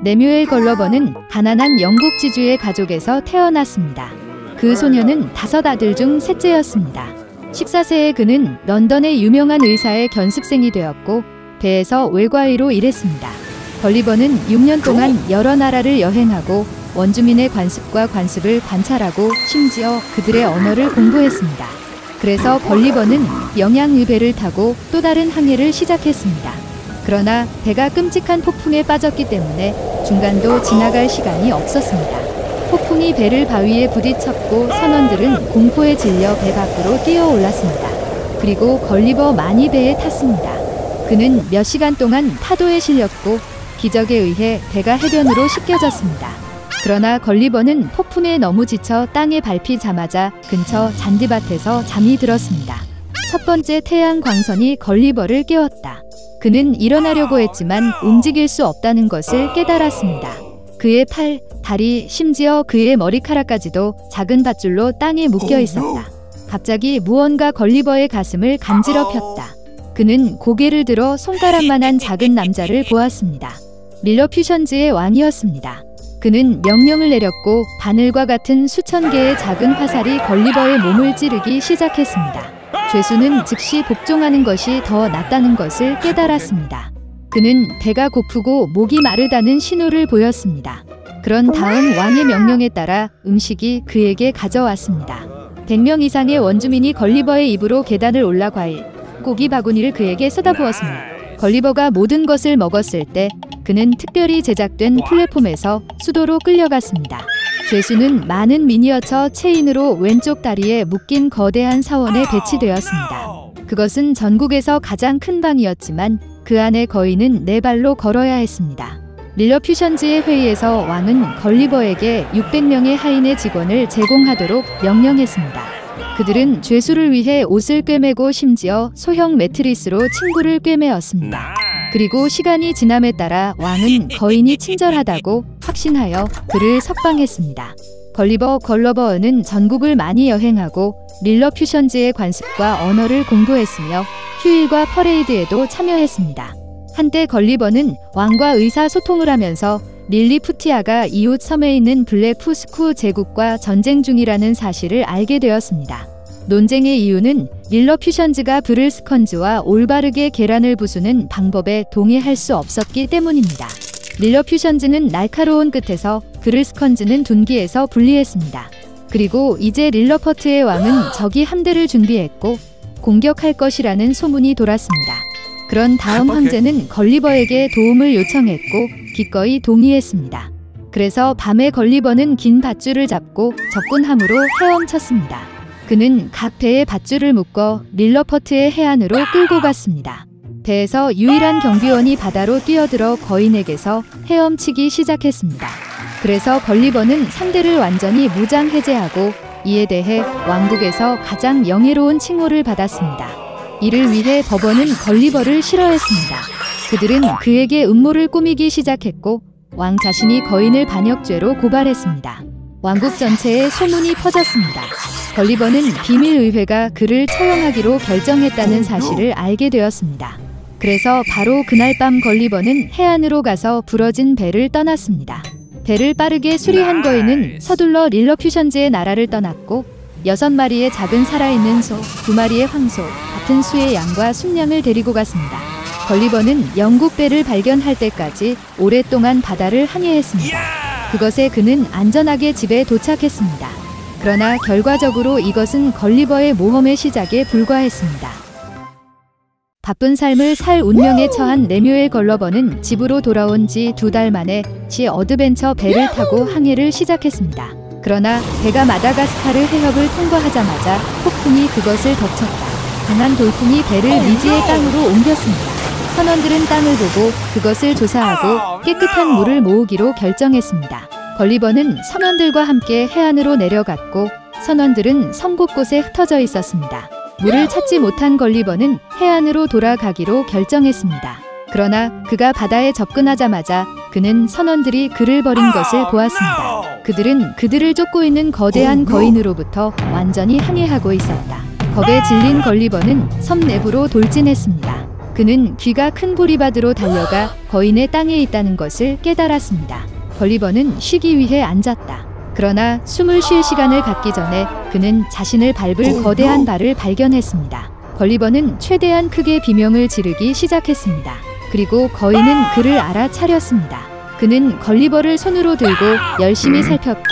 레뮤엘 걸러버는 가난한 영국 지주의 가족에서 태어났습니다. 그 소녀는 5 아들 중 셋째였습니다. 14세에 그는 런던의 유명한 의사의 견습생이 되었고 배에서 외과의로 일했습니다. 걸리버는 6년 동안 여러 나라를 여행하고 원주민의 관습과 관습을 관찰하고 심지어 그들의 언어를 공부했습니다. 그래서 걸리버는 영양의 배를 타고 또 다른 항해를 시작했습니다. 그러나 배가 끔찍한 폭풍에 빠졌기 때문에 중간도 지나갈 시간이 없었습니다. 폭풍이 배를 바위에 부딪혔고 선원들은 공포에 질려 배 밖으로 뛰어올랐습니다. 그리고 걸리버 많이 배에 탔습니다. 그는 몇 시간 동안 파도에 실렸고 기적에 의해 배가 해변으로 씻겨졌습니다. 그러나 걸리버는 폭풍에 너무 지쳐 땅에 밟히자마자 근처 잔디밭에서 잠이 들었습니다. 첫 번째 태양 광선이 걸리버를 깨웠다. 그는 일어나려고 했지만 움직일 수 없다는 것을 깨달았습니다. 그의 팔, 다리, 심지어 그의 머리카락까지도 작은 밧줄로 땅에 묶여 있었다. 갑자기 무언가 걸리버의 가슴을 간지럽혔다. 그는 고개를 들어 손가락만한 작은 남자를 보았습니다. 릴러퓨션즈의 왕이었습니다. 그는 명령을 내렸고 바늘과 같은 수천 개의 작은 화살이 걸리버의 몸을 찌르기 시작했습니다. 죄수는 즉시 복종하는 것이 더 낫다는 것을 깨달았습니다. 그는 배가 고프고 목이 마르다는 신호를 보였습니다. 그런 다음 왕의 명령에 따라 음식이 그에게 가져왔습니다. 100명 이상의 원주민이 걸리버의 입으로 계단을 올라 과일, 고기 바구니를 그에게 쏟아부었습니다. 걸리버가 모든 것을 먹었을 때 그는 특별히 제작된 플랫폼에서 수도로 끌려갔습니다. 죄수는 많은 미니어처 체인으로 왼쪽 다리에 묶인 거대한 사원에 배치되었습니다. 그것은 전국에서 가장 큰 방이었지만 그 안에 거인은 4발로 걸어야 했습니다. 릴러퓨션즈의 회의에서 왕은 걸리버에게 600명의 하인의 직원을 제공하도록 명령했습니다. 그들은 죄수를 위해 옷을 꿰매고 심지어 소형 매트리스로 친구를 꿰매었습니다. 그리고 시간이 지남에 따라 왕은 거인이 친절하다고 확신하여 그를 석방했습니다. 걸리버 걸러버는 전국을 많이 여행하고 릴러퓨션즈의 관습과 언어를 공부했으며 휴일과 퍼레이드에도 참여했습니다. 한때 걸리버는 왕과 의사소통을 하면서 릴리푸티아가 이웃 섬에 있는 블랙푸스쿠 제국과 전쟁 중이라는 사실을 알게 되었습니다. 논쟁의 이유는 릴러퓨션즈가 브를스컨즈와 올바르게 계란을 부수는 방법에 동의할 수 없었기 때문입니다. 릴러퓨션즈는 날카로운 끝에서 브를스컨즈는 둔기에서 분리했습니다. 그리고 이제 릴러퍼트의 왕은 적이 함대를 준비했고 공격할 것이라는 소문이 돌았습니다. 그런 다음 황제는 걸리버에게 도움을 요청했고 기꺼이 동의했습니다. 그래서 밤에 걸리버는 긴 밧줄을 잡고 적군함으로 헤엄쳤습니다. 그는 각 배에 밧줄을 묶어 릴러퍼트의 해안으로 끌고 갔습니다. 배에서 유일한 경비원이 바다로 뛰어들어 거인에게서 헤엄치기 시작했습니다. 그래서 걸리버는 상대를 완전히 무장 해제하고 이에 대해 왕국에서 가장 영예로운 칭호를 받았습니다. 이를 위해 법원은 걸리버를 싫어했습니다. 그들은 그에게 음모를 꾸미기 시작했고 왕 자신이 거인을 반역죄로 고발했습니다. 왕국 전체에 소문이 퍼졌습니다. 걸리버는 비밀의회가 그를 처형하기로 결정했다는 사실을 알게 되었습니다. 그래서 바로 그날 밤 걸리버는 해안으로 가서 부러진 배를 떠났습니다. 배를 빠르게 수리한 거인은 서둘러 릴러퓨션즈의 나라를 떠났고 6마리의 작은 살아있는 소, 2마리의 황소, 같은 수의 양과 순양을 데리고 갔습니다. 걸리버는 영국 배를 발견할 때까지 오랫동안 바다를 항해했습니다. 그것에 그는 안전하게 집에 도착했습니다. 그러나 결과적으로 이것은 걸리버의 모험의 시작에 불과했습니다. 바쁜 삶을 살 운명에 처한 레뮤엘 걸러버는 집으로 돌아온 지 2달 만에 시 어드벤처 배를 타고 항해를 시작했습니다. 그러나 배가 마다가스카르 해협을 통과하자마자 폭풍이 그것을 덮쳤다. 강한 돌풍이 배를 미지의 땅으로 옮겼습니다. 선원들은 땅을 보고 그것을 조사하고 깨끗한 물을 모으기로 결정했습니다. 걸리버는 선원들과 함께 해안으로 내려갔고 선원들은 섬 곳곳에 흩어져 있었습니다. 물을 찾지 못한 걸리버는 해안으로 돌아가기로 결정했습니다. 그러나 그가 바다에 접근하자마자 그는 선원들이 그를 버린 것을 보았습니다. 그들은 그들을 쫓고 있는 거대한 거인으로부터 완전히 항해하고 있었다. 겁에 질린 걸리버는 섬 내부로 돌진했습니다. 그는 귀가 큰 보리밭으로 달려가 거인의 땅에 있다는 것을 깨달았습니다. 걸리버는 쉬기 위해 앉았다. 그러나 숨을 쉴 시간을 갖기 전에 그는 자신을 밟을 거대한 발을 발견했습니다. 걸리버는 최대한 크게 비명을 지르기 시작했습니다. 그리고 거인은 그를 알아차렸습니다. 그는 걸리버를 손으로 들고 열심히 살폈고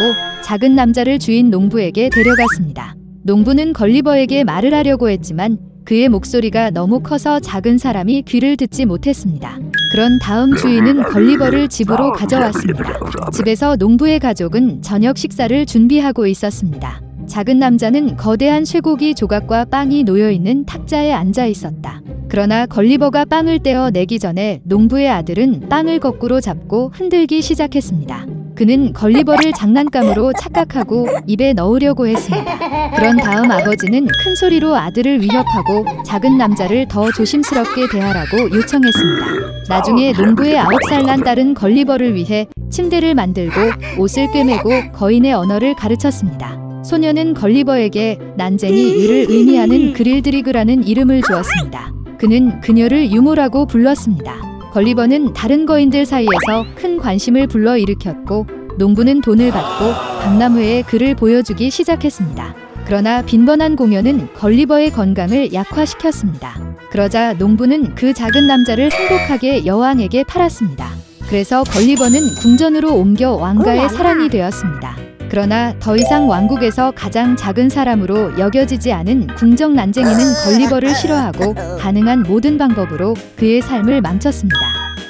작은 남자를 주인 농부에게 데려갔습니다. 농부는 걸리버에게 말을 하려고 했지만 그의 목소리가 너무 커서 작은 사람이 귀를 듣지 못했습니다. 그런 다음 주인은 걸리버를 집으로 가져왔습니다. 집에서 농부의 가족은 저녁 식사를 준비하고 있었습니다. 작은 남자는 거대한 쇠고기 조각과 빵이 놓여있는 탁자에 앉아 있었다. 그러나 걸리버가 빵을 떼어 내기 전에 농부의 아들은 빵을 거꾸로 잡고 흔들기 시작했습니다. 그는 걸리버를 장난감으로 착각하고 입에 넣으려고 했습니다. 그런 다음 아버지는 큰 소리로 아들을 위협하고 작은 남자를 더 조심스럽게 대하라고 요청했습니다. 나중에 농부의 9살 난 딸은 걸리버를 위해 침대를 만들고 옷을 꿰매고 거인의 언어를 가르쳤습니다. 소녀는 걸리버에게 난쟁이 이를 의미하는 그릴드리그라는 이름을 주었습니다. 그는 그녀를 유모라고 불렀습니다. 걸리버는 다른 거인들 사이에서 큰 관심을 불러일으켰고 농부는 돈을 받고 박람회에 그를 보여주기 시작했습니다. 그러나 빈번한 공연은 걸리버의 건강을 약화시켰습니다. 그러자 농부는 그 작은 남자를 행복하게 여왕에게 팔았습니다. 그래서 걸리버는 궁전으로 옮겨 왕가의 사랑이 되었습니다. 그러나 더 이상 왕국에서 가장 작은 사람으로 여겨지지 않은 궁정 난쟁이는 걸리버를 싫어하고 가능한 모든 방법으로 그의 삶을 망쳤습니다.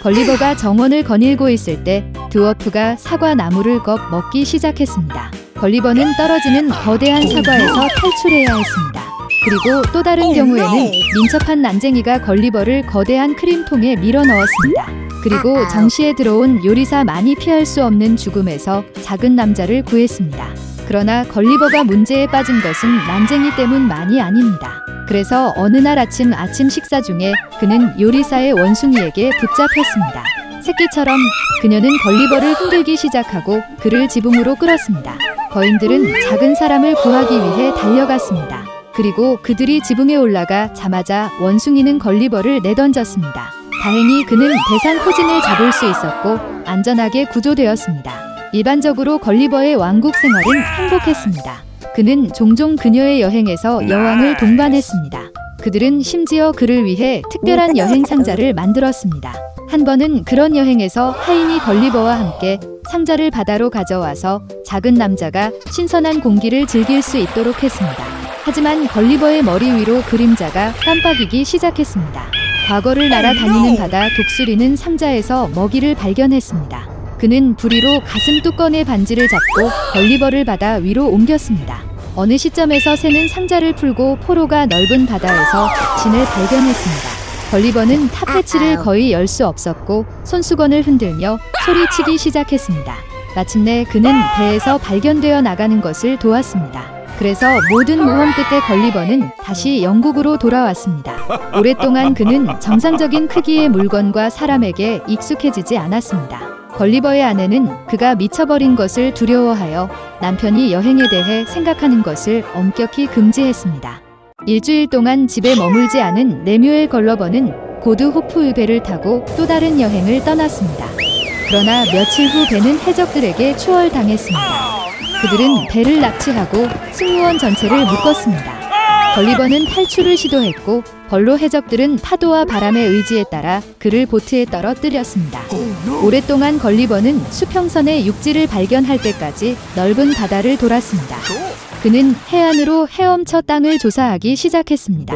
걸리버가 정원을 거닐고 있을 때 드워프가 사과 나무를 먹기 시작했습니다. 걸리버는 떨어지는 거대한 사과에서 탈출해야 했습니다. 그리고 또 다른 경우에는 민첩한 난쟁이가 걸리버를 거대한 크림통에 밀어 넣었습니다. 그리고 정시에 들어온 요리사 많이 피할 수 없는 죽음에서 작은 남자를 구했습니다. 그러나 걸리버가 문제에 빠진 것은 난쟁이 때문만이 아닙니다. 그래서 어느 날 아침 식사 중에 그는 요리사의 원숭이에게 붙잡혔습니다. 새끼처럼 그녀는 걸리버를 흔들기 시작하고 그를 지붕으로 끌었습니다. 거인들은 작은 사람을 구하기 위해 달려갔습니다. 그리고 그들이 지붕에 올라가 자마자 원숭이는 걸리버를 내던졌습니다. 다행히 그는 대상 포진을 잡을 수 있었고 안전하게 구조되었습니다. 일반적으로 걸리버의 왕국 생활은 행복했습니다. 그는 종종 그녀의 여행에서 여왕을 동반했습니다. 그들은 심지어 그를 위해 특별한 여행 상자를 만들었습니다. 한 번은 그런 여행에서 하인이 걸리버와 함께 상자를 바다로 가져와서 작은 남자가 신선한 공기를 즐길 수 있도록 했습니다. 하지만 걸리버의 머리 위로 그림자가 깜빡이기 시작했습니다. 과거를 날아다니는 바다 독수리는 상자에서 먹이를 발견했습니다. 그는 부리로 가슴 뚜껑의 반지를 잡고 걸리버를 바다 위로 옮겼습니다. 어느 시점에서 새는 상자를 풀고 포로가 넓은 바다에서 진을 발견했습니다. 걸리버는 탑패치를 거의 열 수 없었고 손수건을 흔들며 소리치기 시작했습니다. 마침내 그는 배에서 발견되어 나가는 것을 도왔습니다. 그래서 모든 모험 끝에 걸리버는 다시 영국으로 돌아왔습니다. 오랫동안 그는 정상적인 크기의 물건과 사람에게 익숙해지지 않았습니다. 걸리버의 아내는 그가 미쳐버린 것을 두려워하여 남편이 여행에 대해 생각하는 것을 엄격히 금지했습니다. 일주일 동안 집에 머물지 않은 레뮤엘 걸러버는 고드 호프의 배를 타고 또 다른 여행을 떠났습니다. 그러나 며칠 후 배는 해적들에게 추월당했습니다. 그들은 배를 납치하고 승무원 전체를 묶었습니다. 걸리버는 탈출을 시도했고 벌로 해적들은 파도와 바람의 의지에 따라 그를 보트에 떨어뜨렸습니다. 오랫동안 걸리버는 수평선의 육지를 발견할 때까지 넓은 바다를 돌았습니다. 그는 해안으로 헤엄쳐 땅을 조사하기 시작했습니다.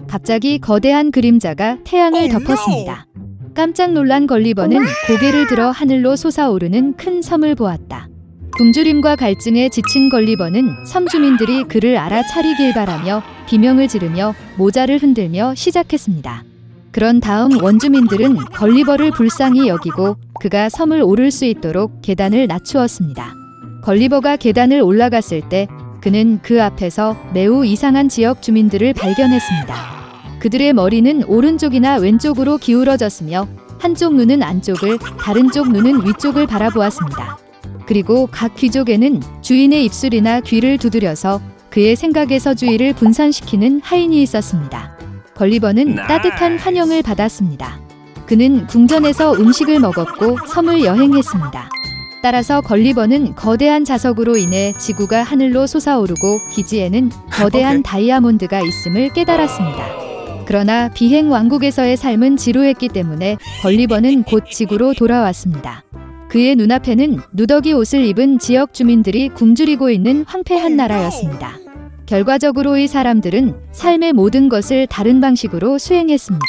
갑자기 거대한 그림자가 태양을 덮었습니다. 깜짝 놀란 걸리버는 고개를 들어 하늘로 솟아오르는 큰 섬을 보았다. 굶주림과 갈증에 지친 걸리버는 섬 주민들이 그를 알아차리길 바라며 비명을 지르며 모자를 흔들며 시작했습니다. 그런 다음 원주민들은 걸리버를 불쌍히 여기고 그가 섬을 오를 수 있도록 계단을 낮추었습니다. 걸리버가 계단을 올라갔을 때 그는 그 앞에서 매우 이상한 지역 주민들을 발견했습니다. 그들의 머리는 오른쪽이나 왼쪽으로 기울어졌으며 한쪽 눈은 안쪽을, 다른 쪽 눈은 위쪽을 바라보았습니다. 그리고 각 귀족에는 주인의 입술이나 귀를 두드려서 그의 생각에서 주의를 분산시키는 하인이 있었습니다. 걸리버는 따뜻한 환영을 받았습니다. 그는 궁전에서 음식을 먹었고 섬을 여행했습니다. 따라서 걸리버는 거대한 자석으로 인해 지구가 하늘로 솟아오르고 기지에는 거대한 다이아몬드가 있음을 깨달았습니다. 그러나 비행 왕국에서의 삶은 지루했기 때문에 걸리버는 곧 지구로 돌아왔습니다. 그의 눈앞에는 누더기 옷을 입은 지역 주민들이 굶주리고 있는 황폐한 나라였습니다. 결과적으로 이 사람들은 삶의 모든 것을 다른 방식으로 수행했습니다.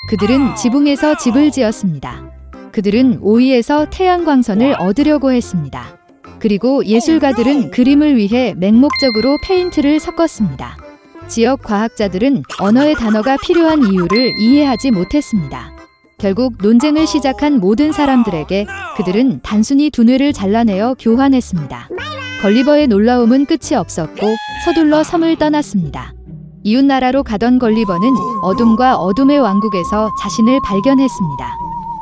그들은 지붕에서 집을 지었습니다. 그들은 오이에서 태양광선을 얻으려고 했습니다. 그리고 예술가들은 그림을 위해 맹목적으로 페인트를 섞었습니다. 지역 과학자들은 언어의 단어가 필요한 이유를 이해하지 못했습니다. 결국 논쟁을 시작한 모든 사람들에게 그들은 단순히 두뇌를 잘라내어 교환했습니다. 걸리버의 놀라움은 끝이 없었고 서둘러 섬을 떠났습니다. 이웃나라로 가던 걸리버는 어둠과 어둠의 왕국에서 자신을 발견했습니다.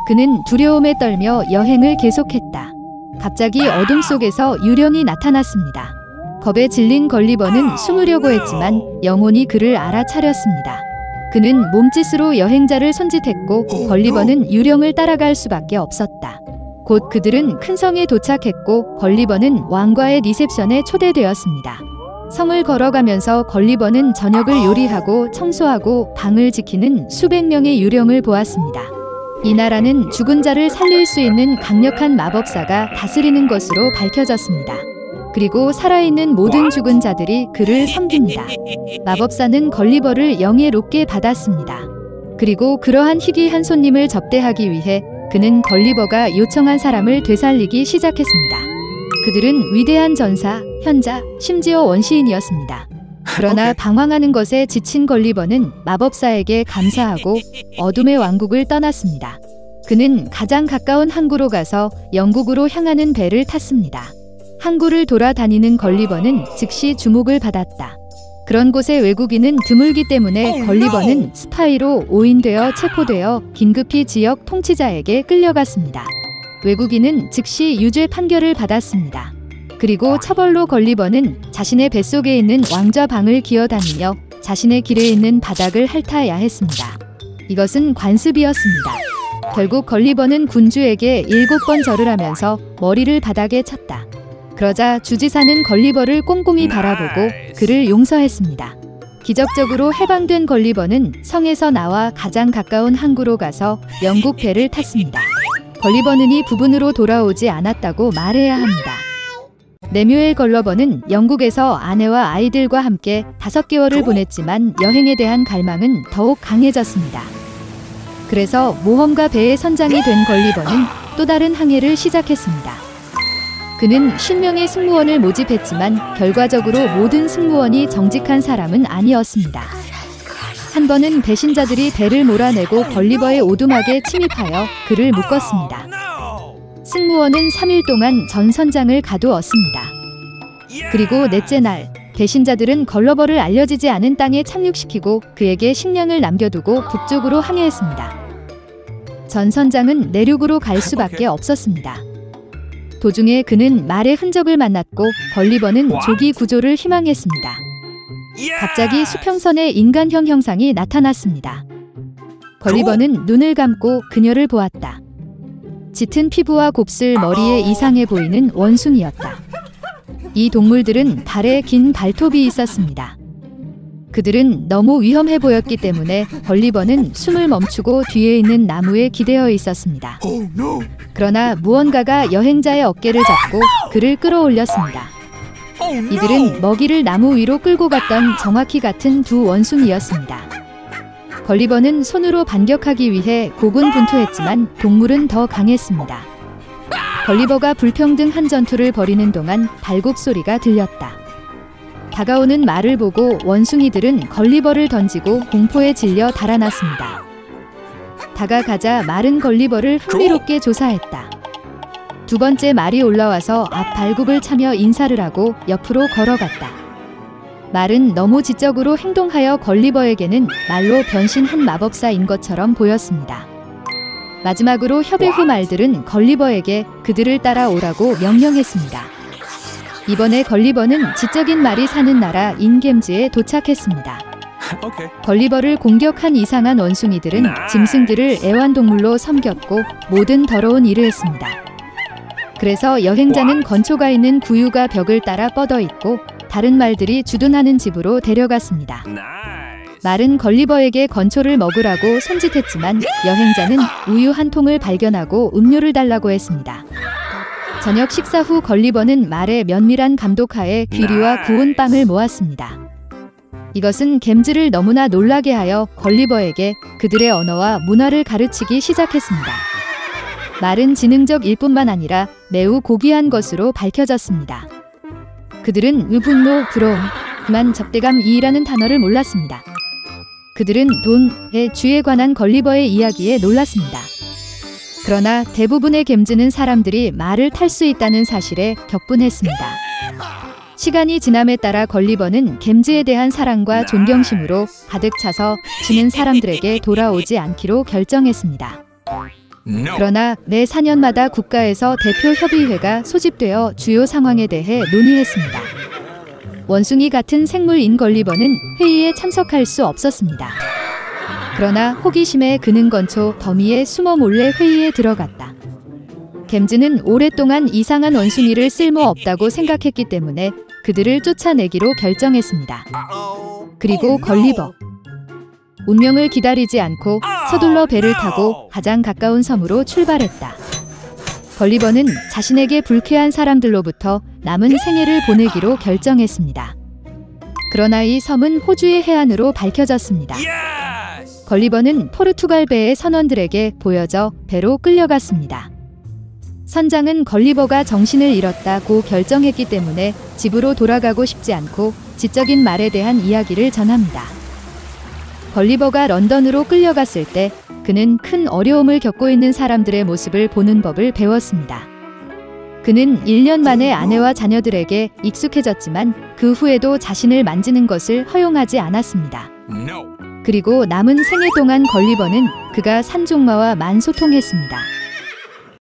그는 두려움에 떨며 여행을 계속했다. 갑자기 어둠 속에서 유령이 나타났습니다. 겁에 질린 걸리버는 숨으려고 했지만 영혼이 그를 알아차렸습니다. 그는 몸짓으로 여행자를 손짓했고 걸리버는 유령을 따라갈 수밖에 없었다. 곧 그들은 큰 성에 도착했고 걸리버는 왕과의 리셉션에 초대되었습니다. 성을 걸어가면서 걸리버는 저녁을 요리하고 청소하고 방을 지키는 수백 명의 유령을 보았습니다. 이 나라는 죽은 자를 살릴 수 있는 강력한 마법사가 다스리는 것으로 밝혀졌습니다. 그리고 살아있는 모든 죽은 자들이 그를 섬깁니다. 마법사는 걸리버를 영예롭게 받았습니다. 그리고 그러한 희귀한 손님을 접대하기 위해 그는 걸리버가 요청한 사람을 되살리기 시작했습니다. 그들은 위대한 전사, 현자, 심지어 원시인이었습니다. 그러나 방황하는 것에 지친 걸리버는 마법사에게 감사하고 어둠의 왕국을 떠났습니다. 그는 가장 가까운 항구로 가서 영국으로 향하는 배를 탔습니다. 항구를 돌아다니는 걸리버는 즉시 주목을 받았다. 그런 곳에 외국인은 드물기 때문에 걸리버는 스파이로 오인되어 체포되어 긴급히 지역 통치자에게 끌려갔습니다. 외국인은 즉시 유죄 판결을 받았습니다. 그리고 처벌로 걸리버는 자신의 뱃속에 있는 왕좌 방을 기어다니며 자신의 길에 있는 바닥을 핥아야 했습니다. 이것은 관습이었습니다. 결국 걸리버는 군주에게 7번 절을 하면서 머리를 바닥에 쳤다. 그러자 주지사는 걸리버를 꼼꼼히 바라보고 그를 용서했습니다. 기적적으로 해방된 걸리버는 성에서 나와 가장 가까운 항구로 가서 영국 배를 탔습니다. 걸리버는 이 부분으로 돌아오지 않았다고 말해야 합니다. 레뮤엘 걸러버는 영국에서 아내와 아이들과 함께 5개월을 보냈지만 여행에 대한 갈망은 더욱 강해졌습니다. 그래서 모험가 배의 선장이 된 걸리버는 또 다른 항해를 시작했습니다. 그는 50명의 승무원을 모집했지만 결과적으로 모든 승무원이 정직한 사람은 아니었습니다. 한 번은 배신자들이 배를 몰아내고 걸리버의 오두막에 침입하여 그를 묶었습니다. 승무원은 3일 동안 전 선장을 가두었습니다. 그리고 넷째 날, 배신자들은 걸러버를 알려지지 않은 땅에 착륙시키고 그에게 식량을 남겨두고 북쪽으로 항해했습니다. 전 선장은 내륙으로 갈 수밖에 없었습니다. 도중에 그는 말의 흔적을 만났고 걸리버는 조기 구조를 희망했습니다. 갑자기 수평선에 인간형 형상이 나타났습니다. 걸리버는 눈을 감고 그녀를 보았다. 짙은 피부와 곱슬 머리에 이상해 보이는 원숭이였다. 이 동물들은 발에 긴 발톱이 있었습니다. 그들은 너무 위험해 보였기 때문에 걸리버는 숨을 멈추고 뒤에 있는 나무에 기대어 있었습니다. 그러나 무언가가 여행자의 어깨를 잡고 그를 끌어올렸습니다. 이들은 먹이를 나무 위로 끌고 갔던 정확히 같은 두 원숭이였습니다. 걸리버는 손으로 반격하기 위해 고군분투했지만 동물은 더 강했습니다. 걸리버가 불평등한 전투를 벌이는 동안 발굽 소리가 들렸다. 다가오는 말을 보고 원숭이들은 걸리버를 던지고 공포에 질려 달아났습니다. 다가가자 말은 걸리버를 흥미롭게 조사했다. 두 번째 말이 올라와서 앞 발굽을 차며 인사를 하고 옆으로 걸어갔다. 말은 너무 지적으로 행동하여 걸리버에게는 말로 변신한 마법사인 것처럼 보였습니다. 마지막으로 협의 후 말들은 걸리버에게 그들을 따라오라고 명령했습니다. 이번에 걸리버는 지적인 말이 사는 나라 인겜즈에 도착했습니다. 걸리버를 공격한 이상한 원숭이들은 짐승들을 애완동물로 섬겼고 모든 더러운 일을 했습니다. 그래서 여행자는 건초가 있는 구유가 벽을 따라 뻗어 있고 다른 말들이 주둔하는 집으로 데려갔습니다. 말은 걸리버에게 건초를 먹으라고 손짓했지만 여행자는 우유 한 통을 발견하고 음료를 달라고 했습니다. 저녁 식사 후 걸리버는 말의 면밀한 감독하에 귀리와 구운 빵을 모았습니다. 이것은 겜즈를 너무나 놀라게 하여 걸리버에게 그들의 언어와 문화를 가르치기 시작했습니다. 말은 지능적일 뿐만 아니라 매우 고귀한 것으로 밝혀졌습니다. 그들은 분노, 부러움, 그만 적대감이라는 단어를 몰랐습니다. 그들은 돈의 주에 관한 걸리버의 이야기에 놀랐습니다. 그러나 대부분의 겜즈는 사람들이 말을 탈 수 있다는 사실에 격분했습니다. 시간이 지남에 따라 걸리버는 겜즈에 대한 사랑과 존경심으로 가득 차서 지는 사람들에게 돌아오지 않기로 결정했습니다. 그러나 매 4년마다 국가에서 대표협의회가 소집되어 주요 상황에 대해 논의했습니다. 원숭이 같은 생물인 걸리버는 회의에 참석할 수 없었습니다. 그러나 호기심에 그는 건초 더미에 숨어 몰래 회의에 들어갔다. 겜즈는 오랫동안 이상한 원숭이를 쓸모없다고 생각했기 때문에 그들을 쫓아내기로 결정했습니다. 그리고 걸리버. 운명을 기다리지 않고 서둘러 배를 타고 가장 가까운 섬으로 출발했다. 걸리버는 자신에게 불쾌한 사람들로부터 남은 생애를 보내기로 결정했습니다. 그러나 이 섬은 호주의 해안으로 밝혀졌습니다. 걸리버는 포르투갈 배의 선원들에게 보여져 배로 끌려갔습니다. 선장은 걸리버가 정신을 잃었다고 결정했기 때문에 집으로 돌아가고 싶지 않고 지적인 말에 대한 이야기를 전합니다. 걸리버가 런던으로 끌려갔을 때 그는 큰 어려움을 겪고 있는 사람들의 모습을 보는 법을 배웠습니다. 그는 1년 만에 아내와 자녀들에게 익숙해졌지만 그 후에도 자신을 만지는 것을 허용하지 않았습니다. 그리고 남은 생애 동안 걸리버는 그가 산종마와 만소통했습니다.